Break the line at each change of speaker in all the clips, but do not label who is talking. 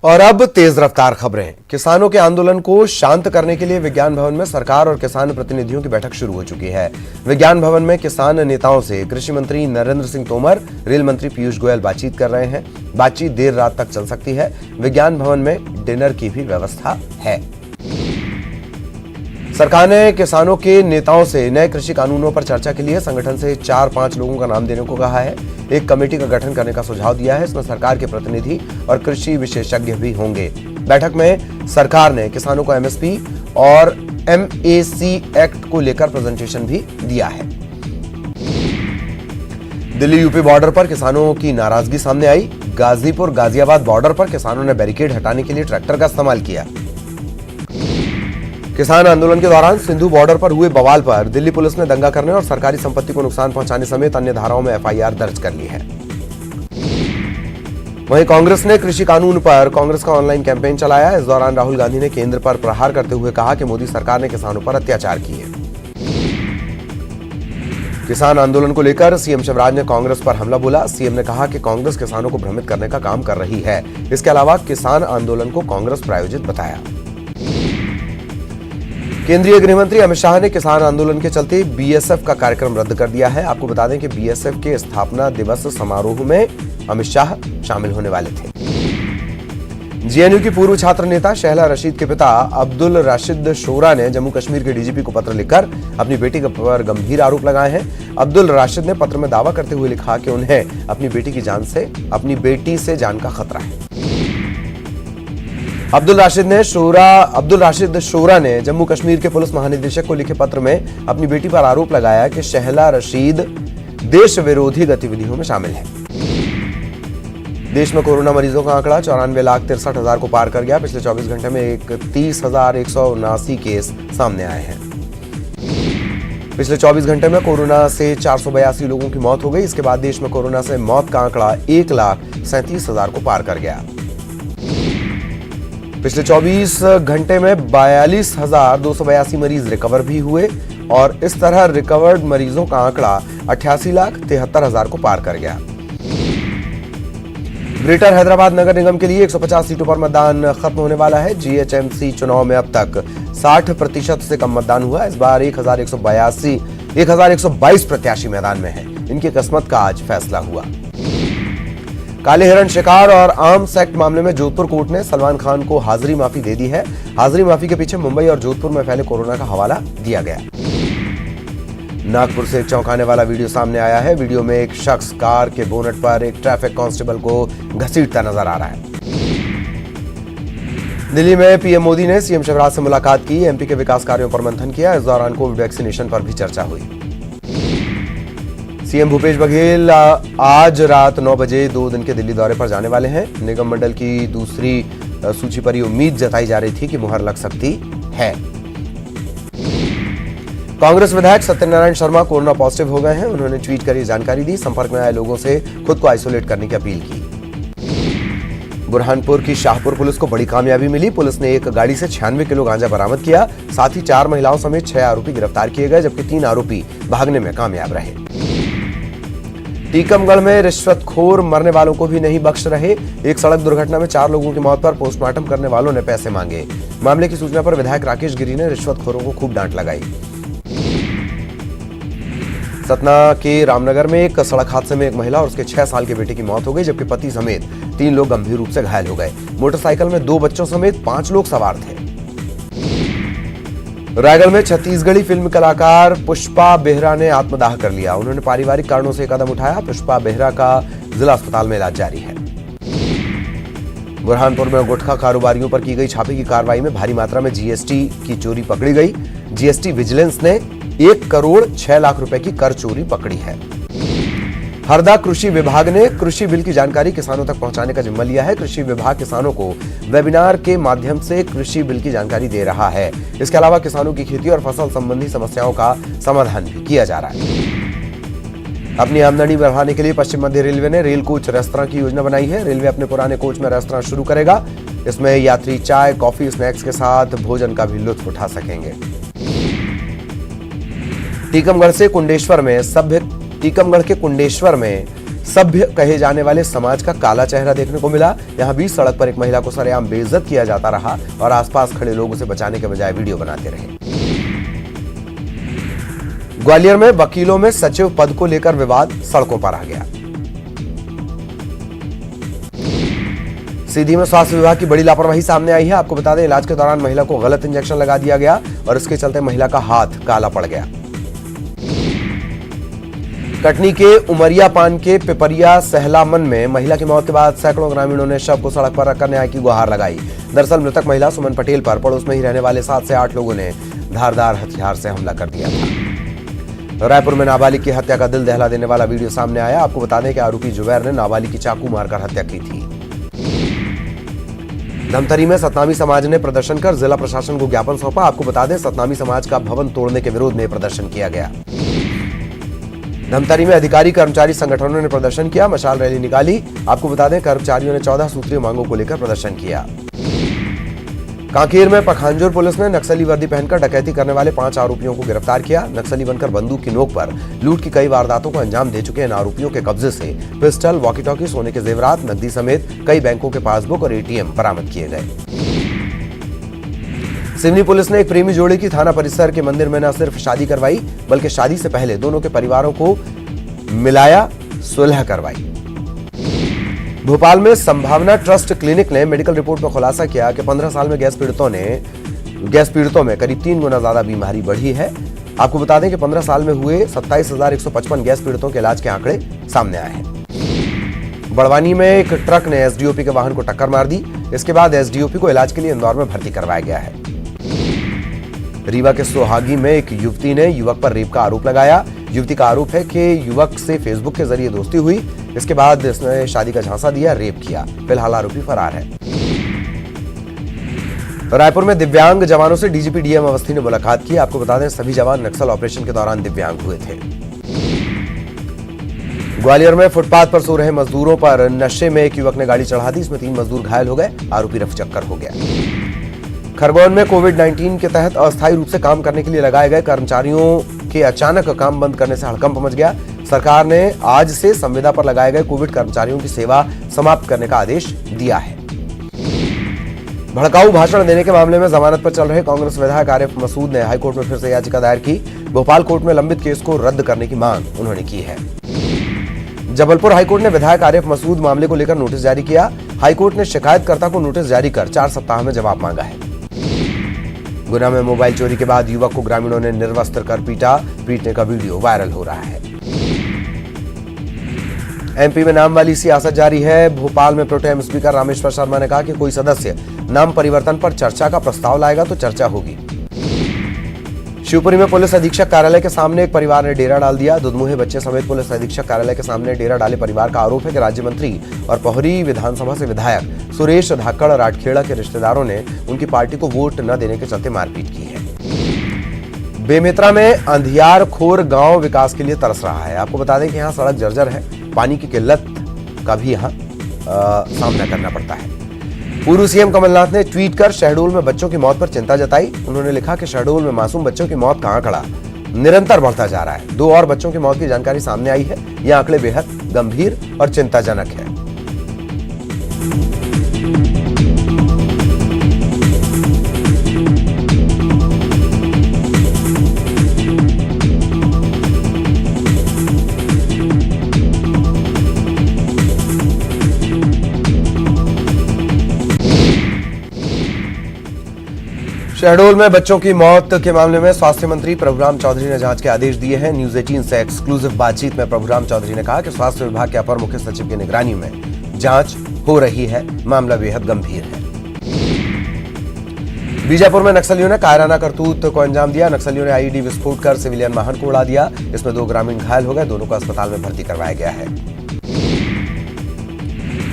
और अब तेज रफ्तार खबरें। किसानों के आंदोलन को शांत करने के लिए विज्ञान भवन में सरकार और किसान प्रतिनिधियों की बैठक शुरू हो चुकी है। विज्ञान भवन में किसान नेताओं से कृषि मंत्री नरेंद्र सिंह तोमर, रेल मंत्री पीयूष गोयल बातचीत कर रहे हैं। बातचीत देर रात तक चल सकती है। विज्ञान भवन में डिनर की भी व्यवस्था है। सरकार ने किसानों के नेताओं से नए कृषि कानूनों पर चर्चा के लिए संगठन से 4-5 लोगों का नाम देने को कहा है। एक कमेटी का गठन करने का सुझाव दिया है। इसमें सरकार के प्रतिनिधि और कृषि विशेषज्ञ भी होंगे। बैठक में सरकार ने किसानों को एमएसपी और एमएसी एक्ट को लेकर प्रेजेंटेशन भी दिया है। दिल्ली यूपी बॉर्डर पर किसानों की नाराजगी सामने आई। गाजीपुर गाजियाबाद बॉर्डर पर किसानों ने बैरिकेड हटाने के लिए ट्रैक्टर का इस्तेमाल किया। किसान आंदोलन के दौरान सिंधु बॉर्डर पर हुए बवाल पर दिल्ली पुलिस ने दंगा करने और सरकारी संपत्ति को नुकसान पहुंचाने समेत अन्य धाराओं में एफआईआर दर्ज कर ली है। वहीं कांग्रेस ने कृषि कानून पर कांग्रेस का ऑनलाइन कैंपेन चलाया। इस दौरान राहुल गांधी ने केंद्र पर प्रहार करते हुए कहा कि मोदी सरकार ने किसानों पर अत्याचार किए। किसान आंदोलन को लेकर सीएम शिवराज ने कांग्रेस पर हमला बोला। सीएम ने कहा कि कांग्रेस किसानों को भ्रमित करने का काम कर रही है। इसके अलावा किसान आंदोलन को कांग्रेस प्रायोजित बताया। केंद्रीय गृह मंत्री अमित शाह ने किसान आंदोलन के चलते बीएसएफ का कार्यक्रम रद्द कर दिया है। आपको बता दें कि बीएसएफ के स्थापना दिवस समारोह में अमित शाह शामिल होने वाले थे। जेएनयू की पूर्व छात्र नेता शहला रशीद के पिता अब्दुल राशिद शोरा ने जम्मू कश्मीर के डीजीपी को पत्र लिखकर अपनी बेटी पर गंभीर आरोप लगाए हैं। अब्दुल राशिद ने पत्र में दावा करते हुए लिखा कि उन्हें अपनी बेटी से जान का खतरा है। अब्दुल राशिद शोरा ने जम्मू कश्मीर के पुलिस महानिदेशक को लिखे पत्र में अपनी बेटी पर आरोप लगाया कि शहला रशीद देश विरोधी गतिविधियों में शामिल है। देश में कोरोना मरीजों का आंकड़ा 94,63,000 को पार कर गया। पिछले 24 घंटे में 31,179 केस सामने आए हैं। पिछले 24 घंटे में कोरोना से 482 लोगों की मौत हो गई। इसके बाद देश में कोरोना से मौत का आंकड़ा 1,37,000 को पार कर गया। पिछले 24 घंटे में 42,282 मरीज रिकवर भी हुए और इस तरह रिकवर्ड मरीजों का आंकड़ा 88,73,000 को पार कर गया। ग्रेटर हैदराबाद नगर निगम के लिए 150 सीटों पर मतदान खत्म होने वाला है। जीएचएमसी चुनाव में अब तक 60% से कम मतदान हुआ। इस बार 1,122 प्रत्याशी मैदान में हैं। इनकी किस्मत का आज फैसला हुआ। काले हिरण शिकार और आर्म्स एक्ट मामले में जोधपुर कोर्ट ने सलमान खान को हाजिरी माफी दे दी है। हाजिरी माफी के पीछे मुंबई और जोधपुर में फैले कोरोना का हवाला दिया गया। नागपुर से एक चौंकाने वाला वीडियो सामने आया है। वीडियो में एक शख्स कार के बोनट पर एक ट्रैफिक कांस्टेबल को घसीटता नजर आ रहा है। दिल्ली में पीएम मोदी ने सीएम शिवराज से मुलाकात की। एमपी के विकास कार्यों पर मंथन किया। इस दौरान कोविड वैक्सीनेशन पर भी चर्चा हुई। सीएम भूपेश बघेल आज रात 9 बजे 2 दिन के दिल्ली दौरे पर जाने वाले हैं। निगम मंडल की दूसरी सूची पर उम्मीद जताई जा रही थी कि मुहर लग सकती है। कांग्रेस विधायक सत्यनारायण शर्मा कोरोना पॉजिटिव हो गए हैं। उन्होंने ट्वीट कर जानकारी दी। संपर्क में आए लोगों से खुद को आइसोलेट करने की अपील की। बुरहानपुर की शाहपुर पुलिस को बड़ी कामयाबी मिली। पुलिस ने एक गाड़ी से 96 किलो गांजा बरामद किया। साथ ही 4 महिलाओं समेत 6 आरोपी गिरफ्तार किए गए, जबकि 3 आरोपी भागने में कामयाब रहे। टीकमगढ़ में रिश्वतखोर मरने वालों को भी नहीं बख्श रहे। एक सड़क दुर्घटना में 4 लोगों की मौत पर पोस्टमार्टम करने वालों ने पैसे मांगे। मामले की सूचना पर विधायक राकेश गिरी ने रिश्वतखोरों को खूब डांट लगाई। सतना के रामनगर में एक सड़क हादसे में एक महिला और उसके 6 साल के बेटे की मौत हो गई, जबकि पति समेत 3 लोग गंभीर रूप से घायल हो गए। मोटरसाइकिल में 2 बच्चों समेत 5 लोग सवार थे। रायगढ़ में छत्तीसगढ़ी फिल्म कलाकार पुष्पा बेहरा ने आत्मदाह कर लिया। उन्होंने पारिवारिक कारणों से कदम उठाया। पुष्पा बेहरा का जिला अस्पताल में इलाज जारी है। बुरहानपुर में गुटखा कारोबारियों पर की गई छापे की कार्रवाई में भारी मात्रा में जीएसटी की चोरी पकड़ी गई। जीएसटी विजिलेंस ने 1 करोड़ 6 लाख रुपए की कर चोरी पकड़ी है। हरदा कृषि विभाग ने कृषि बिल की जानकारी किसानों तक पहुंचाने का जिम्मा लिया है। कृषि विभाग किसानों को वेबिनार के माध्यम से कृषि बिल की जानकारी दे रहा है। इसके अलावा किसानों की खेती और फसल संबंधी समस्याओं का समाधान भी किया जा रहा है। अपनी आमदनी बढ़ाने के लिए पश्चिम मध्य रेलवे ने रेल कोच रेस्तरां की योजना बनाई है। रेलवे अपने पुराने कोच में रेस्तरां शुरू करेगा। इसमें यात्री चाय, कॉफी, स्नैक्स के साथ भोजन का भी लुत्फ उठा सकेंगे। टीकमगढ़ के कुंडेश्वर में सभ्य कहे जाने वाले समाज का काला चेहरा देखने को मिला। यहां बीच सड़क पर एक महिला को सरेआम बेइज्जत किया जाता रहा और आसपास खड़े लोग उसे बचाने के बजाय वीडियो बनाते रहे। ग्वालियर में वकीलों में सचिव पद को लेकर विवाद सड़कों पर आ गया। सीधी में स्वास्थ्य विभाग की बड़ी लापरवाही सामने आई है। आपको बता दें, इलाज के दौरान महिला को गलत इंजेक्शन लगा दिया गया और इसके चलते महिला का हाथ काला पड़ गया। कटनी के उमरिया पान के पिपरिया सहलामन में महिला की मौत के बाद सैकड़ों ग्रामीणों ने शव को सड़क पर रखकर न्याय की गुहार लगाई। दरअसल मृतक महिला सुमन पटेल पर पड़ोस में ही रहने वाले 7 से 8 लोगों ने धारदार हथियार से हमला कर दिया था। रायपुर में नाबालिग की हत्या का दिल दहला देने वाला वीडियो सामने आया। आपको बता दें कि आरोपी जुबैर ने नाबालिग की चाकू मारकर हत्या की थी। धमतरी में सतनामी समाज ने प्रदर्शन कर जिला प्रशासन को ज्ञापन सौंपा। आपको बता दें, सतनामी समाज का भवन तोड़ने के विरोध में प्रदर्शन किया गया। धमतरी में अधिकारी कर्मचारी संगठनों ने प्रदर्शन किया, मशाल रैली निकाली। आपको बता दें, कर्मचारियों ने 14 सूत्रीय मांगों को लेकर प्रदर्शन किया। कांकेर में पखांजूर पुलिस ने नक्सली वर्दी पहनकर डकैती करने वाले 5 आरोपियों को गिरफ्तार किया। नक्सली बनकर बंदूक की नोक पर लूट की कई वारदातों को अंजाम दे चुके इन आरोपियों के कब्जे से पिस्टल, वॉकी टॉकी, सोने के जेवरात, नकदी समेत कई बैंकों के पासबुक और एटीएम बरामद किए गए। सिवनी पुलिस ने एक प्रेमी जोड़ी की थाना परिसर के मंदिर में न सिर्फ शादी करवाई, बल्कि शादी से पहले दोनों के परिवारों को मिलाया, सुलह करवाई। भोपाल में संभावना ट्रस्ट क्लिनिक ने मेडिकल रिपोर्ट में खुलासा किया कि 15 साल में गैस पीड़ितों में करीब 3 गुना ज्यादा बीमारी बढ़ी है। आपको बता दें कि 15 साल में हुए 27,155 गैस पीड़ितों के इलाज के आंकड़े सामने आए हैं। बड़वानी में एक ट्रक ने एसडीओपी के वाहन को टक्कर मार दी। इसके बाद एसडीओपी को इलाज के लिए इंदौर में भर्ती करवाया गया है। रीवा के सोहागी में एक युवती ने युवक पर रेप का आरोप लगाया। युवती का आरोप है कि युवक से फेसबुक के जरिए दोस्ती हुई। इसके बाद इसने शादी का झांसा दिया, रेप किया। फिलहाल आरोपी फरार है। रायपुर में दिव्यांग जवानों से डीजीपी डीएम अवस्थी ने मुलाकात की। आपको बता दें, सभी जवान नक्सल ऑपरेशन के दौरान दिव्यांग हुए थे। ग्वालियर में फुटपाथ पर सो रहे मजदूरों पर नशे में एक युवक ने गाड़ी चढ़ा दी। इसमें 3 मजदूर घायल हो गए। आरोपी रफचक्कर हो गया। खरगोन में कोविड-19 के तहत अस्थायी रूप से काम करने के लिए लगाए गए कर्मचारियों के अचानक काम बंद करने से हड़कंप मच गया। सरकार ने आज से संविदा पर लगाए गए कोविड कर्मचारियों की सेवा समाप्त करने का आदेश दिया है। भड़काऊ भाषण देने के मामले में जमानत पर चल रहे कांग्रेस विधायक आरिफ मसूद ने हाईकोर्ट में फिर से याचिका दायर की। भोपाल कोर्ट में लंबित केस को रद्द करने की मांग उन्होंने की है। जबलपुर हाईकोर्ट ने विधायक आरिफ मसूद मामले को लेकर नोटिस जारी किया। हाईकोर्ट ने शिकायतकर्ता को नोटिस जारी कर 4 सप्ताह में जवाब मांगा है। गुना में मोबाइल चोरी के बाद युवक को ग्रामीणों ने निर्वस्त्र कर पीटा। पीटने का वीडियो वायरल हो रहा है। एमपी में नाम वाली सियासत जारी है। भोपाल में प्रोटेम स्पीकर रामेश्वर शर्मा ने कहा कि कोई सदस्य नाम परिवर्तन पर चर्चा का प्रस्ताव लाएगा तो चर्चा होगी। शिवपुरी में पुलिस अधीक्षक कार्यालय के सामने एक परिवार ने डेरा डाल दिया। दुधमुहे बच्चे समेत पुलिस अधीक्षक कार्यालय के सामने डेरा डाले परिवार का आरोप है कि राज्य मंत्री और पोहरी विधानसभा से विधायक सुरेश धाकड़ राठखेड़ा के रिश्तेदारों ने उनकी पार्टी को वोट न देने के चलते मारपीट की है। बेमेतरा में अंधियार खोर गांव विकास के लिए तरस रहा है। आपको बता दें कि यहाँ सड़क जर्जर है। पानी की किल्लत का भी यहाँ सामना करना पड़ता है। पूर्व सीएम कमलनाथ ने ट्वीट कर शहडोल में बच्चों की मौत पर चिंता जताई। उन्होंने लिखा कि शहडोल में मासूम बच्चों की मौत का आंकड़ा निरंतर बढ़ता जा रहा है। 2 और बच्चों की मौत की जानकारी सामने आई है। ये आंकड़े बेहद गंभीर और चिंताजनक है। शहडोल में बच्चों की मौत के मामले में स्वास्थ्य मंत्री प्रभुराम चौधरी ने जांच के आदेश दिए हैं। न्यूज 18 से एक्सक्लूसिव बातचीत में प्रभुराम चौधरी ने कहा कि स्वास्थ्य विभाग के अपर मुख्य सचिव की निगरानी में जांच हो रही है। मामला बेहद गंभीर है। बीजापुर में नक्सलियों ने कायराना करतूत को अंजाम दिया। नक्सलियों ने आईईडी विस्फोट कर सिविलियन वाहन को उड़ा दिया। इसमें 2 ग्रामीण घायल हो गए। दोनों को अस्पताल में भर्ती करवाया गया है।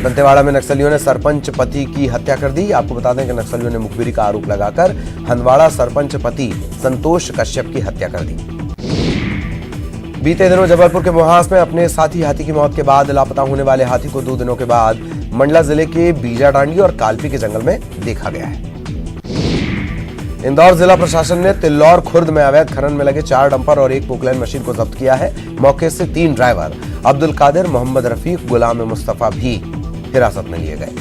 दंतेवाड़ा में नक्सलियों ने सरपंच पति की हत्या कर दी। आपको बता दें कि नक्सलियों ने मुखबिरी का आरोप लगाकर हंदवाड़ा सरपंच पति संतोष कश्यप की हत्या कर दी। बीते दिनों जबलपुर के मोहास में अपने साथी हाथी की मौत के बाद लापता होने वाले हाथी को 2 दिनों के बाद मंडला जिले के बीजाडांडी और कालपी के जंगल में देखा गया है। इंदौर जिला प्रशासन ने तिल्लौर खुर्द में अवैध खनन में लगे 4 डंपर और 1 पोकलैंड मशीन को जब्त किया है। मौके से 3 ड्राइवर अब्दुल कादिर, मोहम्मद रफीक, गुलाम मुस्तफा भी हिरासत में लिए गए।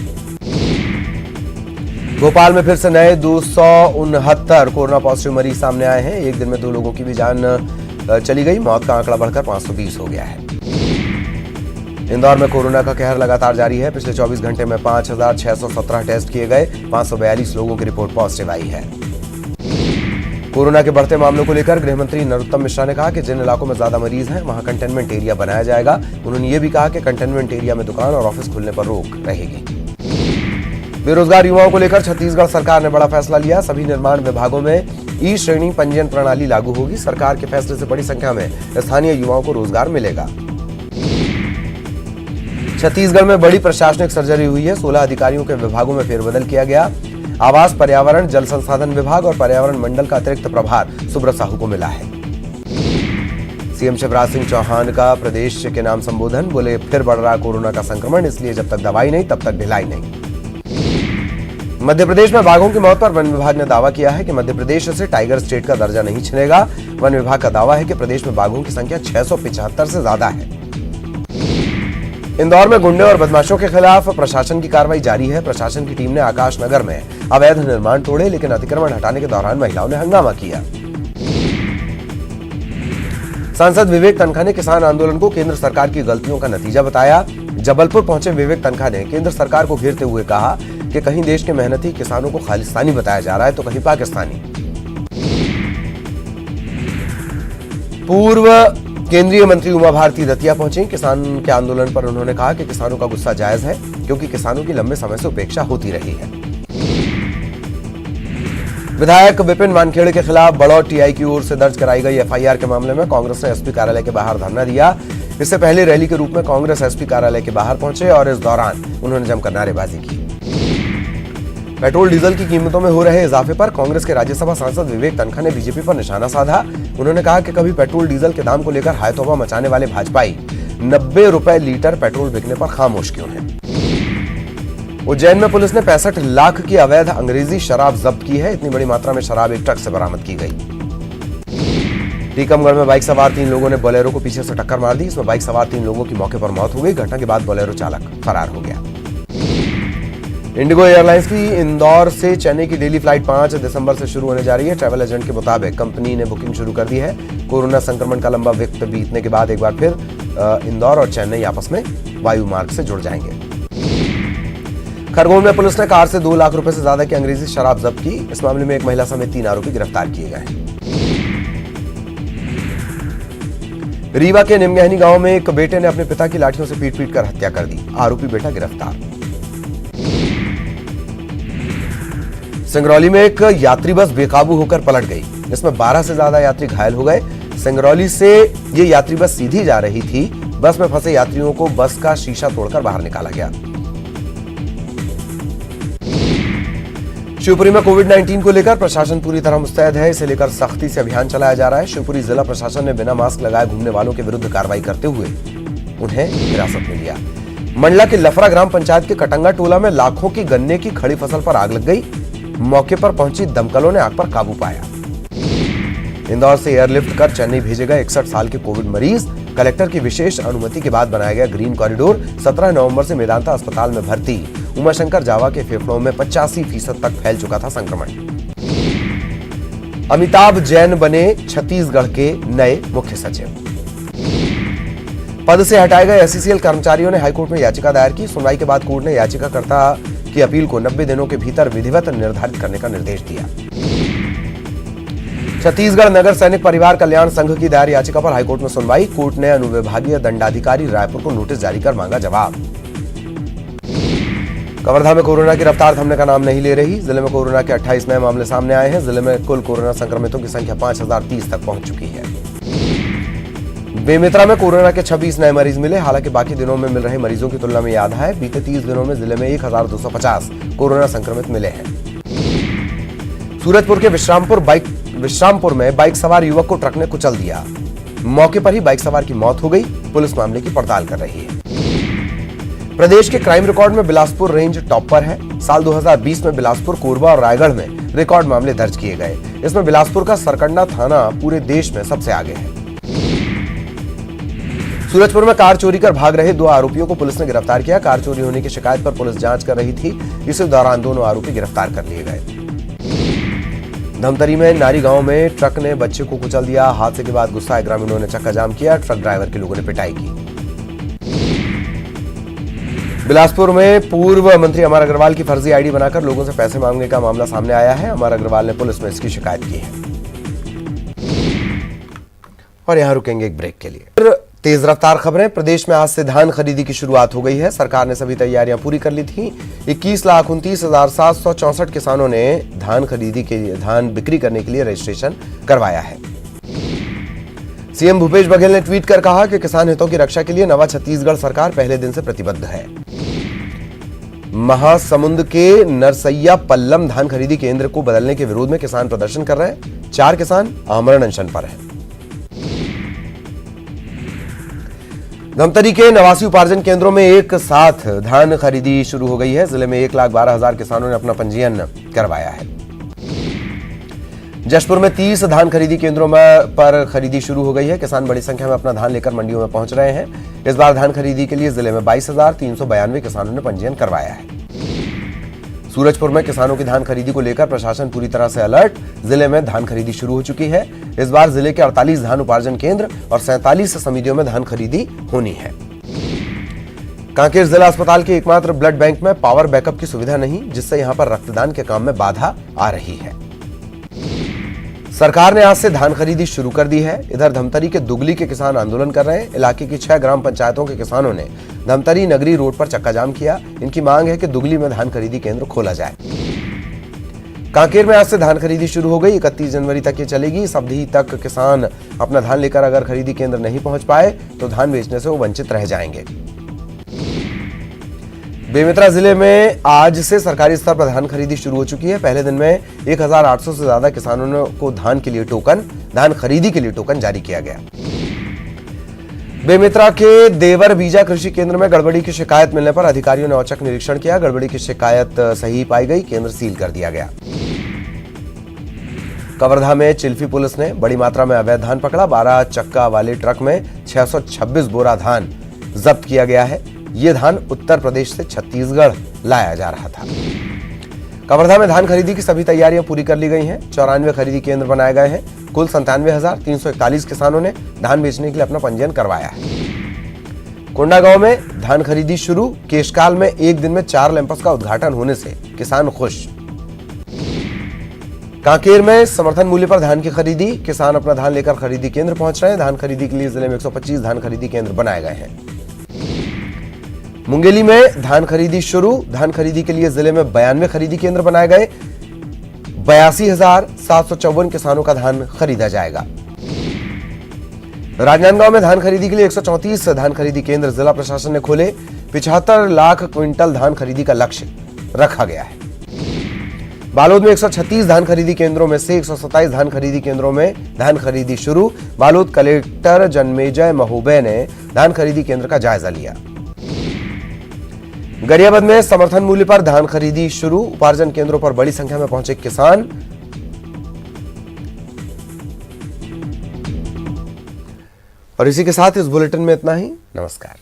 भोपाल में फिर से नए 269 कोरोना पॉजिटिव मरीज सामने आए हैं। एक दिन में 2 लोगों की भी जान चली गई। मौत का आंकड़ा बढ़कर 520 हो गया है। इंदौर में कोरोना का कहर लगातार जारी है। पिछले 24 घंटे में 5617 टेस्ट किए गए। 542 लोगों की रिपोर्ट पॉजिटिव आई है। कोरोना के बढ़ते मामलों को लेकर गृह मंत्री नरोत्तम मिश्रा ने कहा कि जिन इलाकों में ज्यादा मरीज हैं वहां कंटेनमेंट एरिया बनाया जाएगा। उन्होंने ये भी कहा कि कंटेनमेंट एरिया में दुकान और ऑफिस खुलने पर रोक रहेगी। बेरोजगार युवाओं को लेकर छत्तीसगढ़ सरकार ने बड़ा फैसला लिया। सभी निर्माण विभागों में ई श्रेणी पंजीयन प्रणाली लागू होगी। सरकार के फैसले से बड़ी संख्या में स्थानीय युवाओं को रोजगार मिलेगा। छत्तीसगढ़ में बड़ी प्रशासनिक सर्जरी हुई है। 16 अधिकारियों के विभागों में फेरबदल किया गया। आवास, पर्यावरण, जल संसाधन विभाग और पर्यावरण मंडल का अतिरिक्त प्रभार सुब्रत साहू को मिला है। सीएम शिवराज सिंह चौहान का प्रदेश के नाम संबोधन, बोले फिर बढ़ रहा कोरोना का संक्रमण, इसलिए जब तक दवाई नहीं तब तक ढिलाई नहीं। मध्य प्रदेश में बाघों की मौत पर वन विभाग ने दावा किया है कि मध्य प्रदेश से टाइगर स्टेट का दर्जा नहीं छिनेगा। वन विभाग का दावा है कि प्रदेश में बाघों की संख्या 675 से ज्यादा है। इंदौर में गुंडे और बदमाशों के खिलाफ प्रशासन की कार्रवाई जारी है। प्रशासन की टीम ने आकाश नगर में अवैध निर्माण तोड़े, लेकिन अतिक्रमण हटाने के दौरान महिलाओं ने हंगामा किया। सांसद विवेक तनखा ने किसान आंदोलन को केंद्र सरकार की गलतियों का नतीजा बताया। जबलपुर पहुंचे विवेक तनखा ने केंद्र सरकार को घेरते हुए कहा कि कहीं देश के मेहनती किसानों को खालिस्तानी बताया जा रहा है तो कहीं पाकिस्तानी। पूर्व केंद्रीय मंत्री उमा भारती दतिया पहुंची। किसान के आंदोलन पर उन्होंने कहा कि किसानों का गुस्सा जायज है, क्योंकि किसानों की लंबे समय से उपेक्षा होती रही है। विधायक विपिन वानखेड़े के खिलाफ बड़ौद टीआई की ओर से दर्ज कराई गई एफआईआर के मामले में कांग्रेस ने एसपी कार्यालय के बाहर धरना दिया। इससे पहले रैली के रूप में कांग्रेस एसपी कार्यालय के बाहर पहुंचे और इस दौरान उन्होंने जमकर नारेबाजी की। पेट्रोल डीजल की कीमतों में हो रहे इजाफे पर कांग्रेस के राज्यसभा सांसद विवेक तनखा ने बीजेपी पर निशाना साधा। उन्होंने कहा कि कभी पेट्रोल डीजल के दाम को लेकर हाय तौबा मचाने वाले भाजपाई 90 रुपए लीटर पेट्रोल बिकने पर खामोश क्यों हैं। उज्जैन में पुलिस ने 65 लाख की अवैध अंग्रेजी शराब जब्त की है। इतनी बड़ी मात्रा में शराब एक ट्रक से बरामद की गई। टीकमगढ़ में बाइक सवार 3 लोगों ने बोलेरो को पीछे से टक्कर मार दी। इसमें बाइक सवार 3 लोगों की मौके पर मौत हो गई। घटना के बाद बोलेरो चालक फरार हो गया। इंडिगो एयरलाइंस की इंदौर से चेन्नई की डेली फ्लाइट 5 दिसंबर से शुरू होने जा रही है। ट्रैवल एजेंट के मुताबिक कंपनी ने बुकिंग शुरू कर दी है। कोरोना संक्रमण का लंबा वक्त बीतने के बाद एक बार फिर इंदौर और चेन्नई आपस में वायु मार्ग से जुड़ जाएंगे। खरगोन में पुलिस ने कार से 2 लाख रुपए से ज्यादा की अंग्रेजी शराब जब्त की। इस मामले में एक महिला समेत 3 आरोपी गिरफ्तार किए गए हैं। रीवा के निमगहनी गांव में एक बेटे ने अपने पिता की लाठियों से पीट कर हत्या कर दी। आरोपी बेटा गिरफ्तार। सिंगरौली में एक यात्री बस बेकाबू होकर पलट गई। इसमें 12 से ज्यादा यात्री घायल हो गए। सिंगरौली से ये यात्री बस सीधी जा रही थी। बस में फंसे यात्रियों को बस का शीशा तोड़कर बाहर निकाला गया। शिवपुरी में कोविड-19 को लेकर प्रशासन पूरी तरह मुस्तैद है। इसे लेकर सख्ती से अभियान चलाया जा रहा है। शिवपुरी जिला प्रशासन ने बिना मास्क लगाए घूमने वालों के विरुद्ध कार्रवाई करते हुए उन्हें हिरासत में लिया। मंडला के लफरा ग्राम पंचायत के कटंगा टोला में लाखों की गन्ने की खड़ी फसल पर आग लग गई। मौके पर पहुंची दमकलों ने आग पर काबू पाया। इंदौर से एयरलिफ्ट कर चेन्नई भेजे गए 61 साल के कोविड मरीज। कलेक्टर की विशेष अनुमति के बाद बनाया गया ग्रीन कॉरिडोर। 17 नवंबर से मेदांता अस्पताल में भर्ती उमाशंकर जावा के फेफड़ों में 85% तक फैल चुका था संक्रमण। अमिताभ जैन बने छत्तीसगढ़ के नए मुख्य सचिव। पद से हटाए गए एससीसीएल कर्मचारियों ने हाईकोर्ट में याचिका दायर की। सुनवाई के बाद कोर्ट ने याचिकाकर्ता की अपील को 90 दिनों के भीतर विधिवत निर्धारित करने का निर्देश दिया। छत्तीसगढ़ नगर सैनिक परिवार कल्याण संघ की दायर याचिका पर हाईकोर्ट में सुनवाई। कोर्ट ने अनुविभागीय दंडाधिकारी रायपुर को नोटिस जारी कर मांगा जवाब। कवर्धा में कोरोना की रफ्तार थमने का नाम नहीं ले रही। जिले में कोरोना के 28 नए मामले सामने आए हैं। जिले में कुल कोरोना संक्रमितों की संख्या 5030 तक पहुंच चुकी है। बेमेतरा में कोरोना के 26 नए मरीज मिले। हालांकि बाकी दिनों में मिल रहे मरीजों की तुलना में आधा है। बीते 30 दिनों में जिले में 1250 कोरोना संक्रमित मिले हैं। सूरजपुर के विश्रामपुर में बाइक सवार युवक को ट्रक ने कुचल दिया। मौके पर ही बाइक सवार की मौत हो गई। पुलिस मामले की पड़ताल कर रही है। प्रदेश के क्राइम रिकॉर्ड में बिलासपुर रेंज टॉप पर है। साल 2020 में बिलासपुर, कोरबा और रायगढ़ में रिकॉर्ड मामले दर्ज किए गए। इसमें बिलासपुर का सरकंडा थाना पूरे देश में सबसे आगे है। सूरजपुर में कार चोरी कर भाग रहे 2 आरोपियों को पुलिस ने गिरफ्तार किया। कार चोरी होने की शिकायत पर पुलिस जांच कर रही थी। इसी दौरान दोनों आरोपी गिरफ्तार कर लिए गए। धमतरी में नारी गांव में ट्रक ने बच्चे को कुचल दिया। हादसे के बाद गुस्साए ग्रामीणों ने चक्का जाम किया। ट्रक ड्राइवर के लोगों ने पिटाई की। बिलासपुर में पूर्व मंत्री अमर अग्रवाल की फर्जी आईडी बनाकर लोगों से पैसे मांगने का मामला सामने आया है। अमर अग्रवाल ने पुलिस में इसकी शिकायत की है। और यहां रुकेंगे एक ब्रेक के लिए। तेज रफ्तार खबरें। प्रदेश में आज से धान खरीदी की शुरुआत हो गई है। सरकार ने सभी तैयारियां पूरी कर ली थी। 21,29,764 किसानों ने धान बिक्री करने के लिए रजिस्ट्रेशन करवाया है। सीएम भूपेश बघेल ने ट्वीट कर कहा कि किसान हितों की रक्षा के लिए नवा छत्तीसगढ़ सरकार पहले दिन से प्रतिबद्ध है। महासमुंद के नरसैया पल्लम धान खरीदी केंद्र को बदलने के विरोध में किसान प्रदर्शन कर रहे हैं। 4 किसान आमरण अनशन पर हैं। धमतरी के 89 उपार्जन केंद्रों में एक साथ धान खरीदी शुरू हो गई है। जिले में 1,12,000 किसानों ने अपना पंजीयन करवाया है। जशपुर में 30 धान खरीदी केंद्रों पर खरीदी शुरू हो गई है। किसान बड़ी संख्या में अपना धान लेकर मंडियों में पहुंच रहे हैं। इस बार धान खरीदी के लिए जिले में 22,392 किसानों ने पंजीयन करवाया है। सूरजपुर में किसानों की धान खरीदी को लेकर प्रशासन पूरी तरह से अलर्ट। जिले में धान खरीदी शुरू हो चुकी है। इस बार जिले के 48 धान उपार्जन केंद्र और 47 समितियों में धान खरीदी होनी है। कांकेर जिला अस्पताल के एकमात्र ब्लड बैंक में पावर बैकअप की सुविधा नहीं, जिससे यहां पर रक्तदान के काम में बाधा आ रही है। सरकार ने आज से धान खरीदी शुरू कर दी है। इधर धमतरी के दुगली के किसान आंदोलन कर रहे हैं। इलाके की 6 ग्राम पंचायतों के किसानों ने धमतरी नगरी रोड पर चक्का जाम किया। इनकी मांग है कि दुगली में धान खरीदी केंद्र खोला जाए। कांकेर में आज से धान खरीदी शुरू हो गई। 31 जनवरी तक ये चलेगी। इस अवधि तक किसान अपना धान लेकर अगर खरीदी केंद्र नहीं पहुंच पाए तो धान बेचने से वो वंचित रह जाएंगे। बेमेतरा जिले में आज से सरकारी स्तर पर धान खरीदी शुरू हो चुकी है। पहले दिन में 1,800 से ज्यादा किसानों को धान खरीदी के लिए टोकन जारी किया गया। बेमेतरा के देवर बीजा कृषि केंद्र में गड़बड़ी की शिकायत मिलने पर अधिकारियों ने औचक निरीक्षण किया। गड़बड़ी की शिकायत सही पाई गई। केंद्र सील कर दिया गया। कवर्धा में चिल्फी पुलिस ने बड़ी मात्रा में अवैध धान पकड़ा। 12 चक्का वाले ट्रक में 626 बोरा धान जब्त किया गया है। ये धान उत्तर प्रदेश से छत्तीसगढ़ लाया जा रहा था। कवर्धा में धान खरीदी की सभी तैयारियां पूरी कर ली गई हैं। 94 खरीदी केंद्र बनाए गए हैं। कुल 97,341 किसानों ने धान बेचने के लिए अपना पंजीयन करवाया है। कोंडागांव में धान खरीदी शुरू। केशकाल में एक दिन में 4 लैंपस का उद्घाटन होने से किसान खुश। कांकेर में समर्थन मूल्य पर धान की खरीदी। किसान अपना धान लेकर खरीदी केंद्र पहुंच रहे हैं। धान खरीदी के लिए जिले में 125 धान खरीदी केंद्र बनाए गए हैं। मुंगेली में धान खरीदी शुरू। धान खरीदी के लिए जिले में 92 खरीदी केंद्र बनाए गए। 82,754 किसानों का धान खरीदा जाएगा। राजनांदगांव में धान खरीदी के लिए 134 धान खरीदी केंद्र जिला प्रशासन ने खोले। 75 लाख क्विंटल धान खरीदी का लक्ष्य रखा गया है। बालोद में 136 धान खरीदी केंद्रों में से 127 धान खरीदी केंद्रों में धान खरीदी शुरू। बालोद कलेक्टर जन्मेजय महोबे ने धान खरीदी केंद्र का जायजा लिया। गरियाबंद में समर्थन मूल्य पर धान खरीदी शुरू। उपार्जन केंद्रों पर बड़ी संख्या में पहुंचे किसान। और इसी के साथ इस बुलेटिन में इतना ही। नमस्कार।